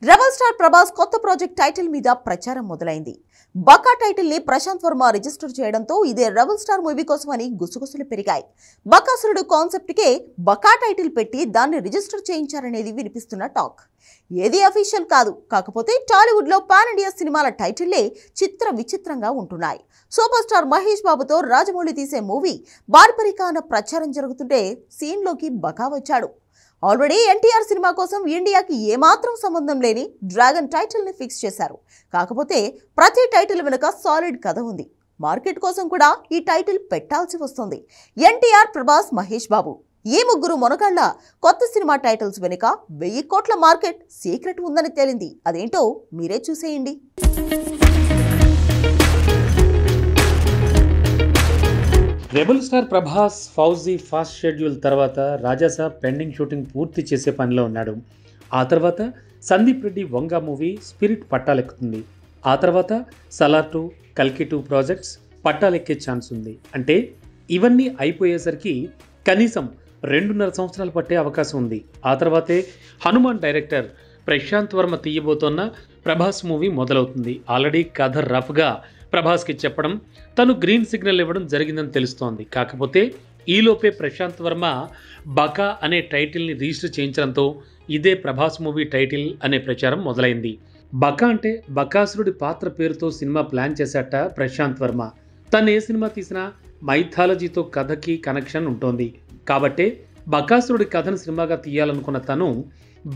Rebel star Prabhas కొత్త project title మీద ప్రచారం మొదలైంది. బకా టైటిల్ ని ప్రశాంత్ వర్మ రిజిస్టర్ చేయడంతో ఇదే రెబల్ స్టార్ మూవీ కోసమని గుసగుసలు పెరిగాయి. బకాసురుడు కాన్సెప్ట్ కే బకా టైటిల్ పెట్టి దాన్ని రిజిస్టర్ చేయించారనేది వినిపిస్తున్న టాక్. ఏది అఫీషియల్ కాదు. కాకపోతే టాలీవుడ్ లో పాన్ ఇండియా సినిమాల టైటిల్లే చిత్ర విచిత్రంగా ఉంటున్నాయి. సూపర్ స్టార్ మహేష్ బాబుతో రాజమౌళి తీసే మూవీ బార్బరికా అన్న ప్రచారం జరుగుతుంటే సీన్ లోకి బకా వచ్చాడు. ఆల్రెడీ ఎన్టీఆర్ సినిమా కోసం ఇండియాకి ఏమాత్రం సంబంధం లేని డ్రాగన్ టైటిల్ ని ఫిక్స్ చేశారు. కాకపోతే ప్రతి టైటిల్ వెనుక సాలిడ్ కథ ఉంది. మార్కెట్ కోసం కూడా ఈ టైటిల్ పెట్టాల్సి వస్తుంది. ఎన్టీఆర్, ప్రభాస్, మహేష్ బాబు ఈ ముగ్గురు మొనగాళ్ల కొత్త సినిమా టైటిల్స్ వెనుక 1000 కోట్ల మార్కెట్ సీక్రెట్ ఉందని తేలింది. అదేంటో మీరే చూసేయండి. Rebel star Prabhas fauji fast schedule తర్వాత రాజాసాబ్ పెండింగ్ షూటింగ్ పూర్తి చేసే పనిలో ఉన్నాడు. ఆ తర్వాత సందీప్ రెడ్డి వంగ మూవీ స్పిరిట్ పట్టాలెక్కుతుంది. ఆ తర్వాత సలార్ 2, కల్కి 2 ప్రాజెక్ట్స్ పట్టాలెక్కే ఛాన్స్ ఉంది. అంటే ఇవన్నీ అయిపోయేసరికి కనీసం 2.5 సంవత్సరాలు పట్టే అవకాశం ఉంది. ఆ తర్వాతే హనుమాన్ డైరెక్టర్ ప్రశాంత్ వర్మ తీయబోతోన్న ప్రభాస్ మూవీ మొదలవుతుంది. ఆల్రెడీ కథ రఫ్గా ప్రభాస్కి చెప్పడం, తను గ్రీన్ సిగ్నల్ ఇవ్వడం జరిగిందని తెలుస్తోంది. కాకపోతే ఈలోపే ప్రశాంత్ వర్మ బకా అనే టైటిల్ని రిజిస్టర్ చేయించడంతో ఇదే ప్రభాస్ మూవీ టైటిల్ అనే ప్రచారం మొదలైంది. బకా అంటే బకాసురుడి పాత్ర పేరుతో సినిమా ప్లాన్ చేశాట ప్రశాంత్ వర్మ. తను ఏ సినిమా తీసినా మైథాలజీతో కథకి కనెక్షన్ ఉంటుంది. కాబట్టే బకాసురుడి కథను సినిమాగా తీయాలనుకున్న తను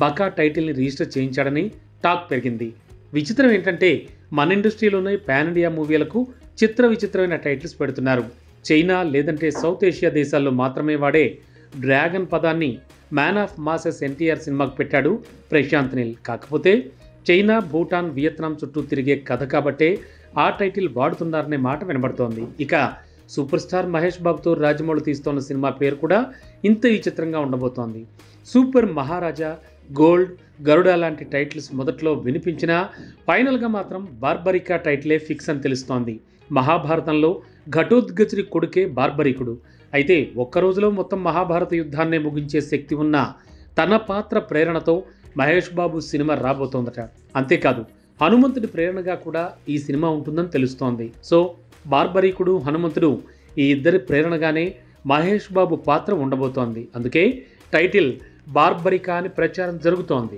బకా టైటిల్ని రిజిస్టర్ చేయించాడని టాక్ పెరిగింది. విచిత్రం ఏంటంటే మన ఇండస్ట్రీలోనే పాన్ ఇండియా మూవీలకు చిత్ర విచిత్రమైన టైటిల్స్ పెడుతున్నారు. చైనా లేదంటే సౌత్ ఏషియా దేశాల్లో మాత్రమే వాడే డ్రాగన్ పదాన్ని మ్యాన్ ఆఫ్ మాసెస్ ఎన్టీఆర్ సినిమాకు పెట్టాడు ప్రశాంత్ నీల్. కాకపోతే చైనా, భూటాన్, వియత్నాం చుట్టూ తిరిగే కథ కాబట్టే ఆ టైటిల్ వాడుతున్నారనే మాట వినబడుతోంది. ఇక సూపర్ స్టార్ మహేష్ బాబుతో రాజమౌళి తీస్తున్న సినిమా పేరు కూడా ఇంత విచిత్రంగా ఉండబోతోంది. సూపర్ మహారాజా, గోల్డ్, గరుడ లాంటి టైటిల్స్ మొదట్లో వినిపించినా ఫైనల్గా మాత్రం బార్బరికా టైటిలే ఫిక్స్ అని తెలుస్తోంది. మహాభారతంలో ఘటోద్గచుడి కొడుకే బార్బరికుడు. అయితే ఒక్కరోజులో మొత్తం మహాభారత యుద్ధాన్నే ముగించే శక్తి ఉన్న తన పాత్ర ప్రేరణతో మహేష్ బాబు సినిమా రాబోతోందట. అంతేకాదు హనుమంతుడి ప్రేరణగా కూడా ఈ సినిమా ఉంటుందని తెలుస్తోంది. సో బార్బరికుడు, హనుమంతుడు ఈ ఇద్దరి ప్రేరణగానే మహేష్ బాబు పాత్ర ఉండబోతోంది. అందుకే టైటిల్ బార్బరికా అని ప్రచారం జరుగుతోంది.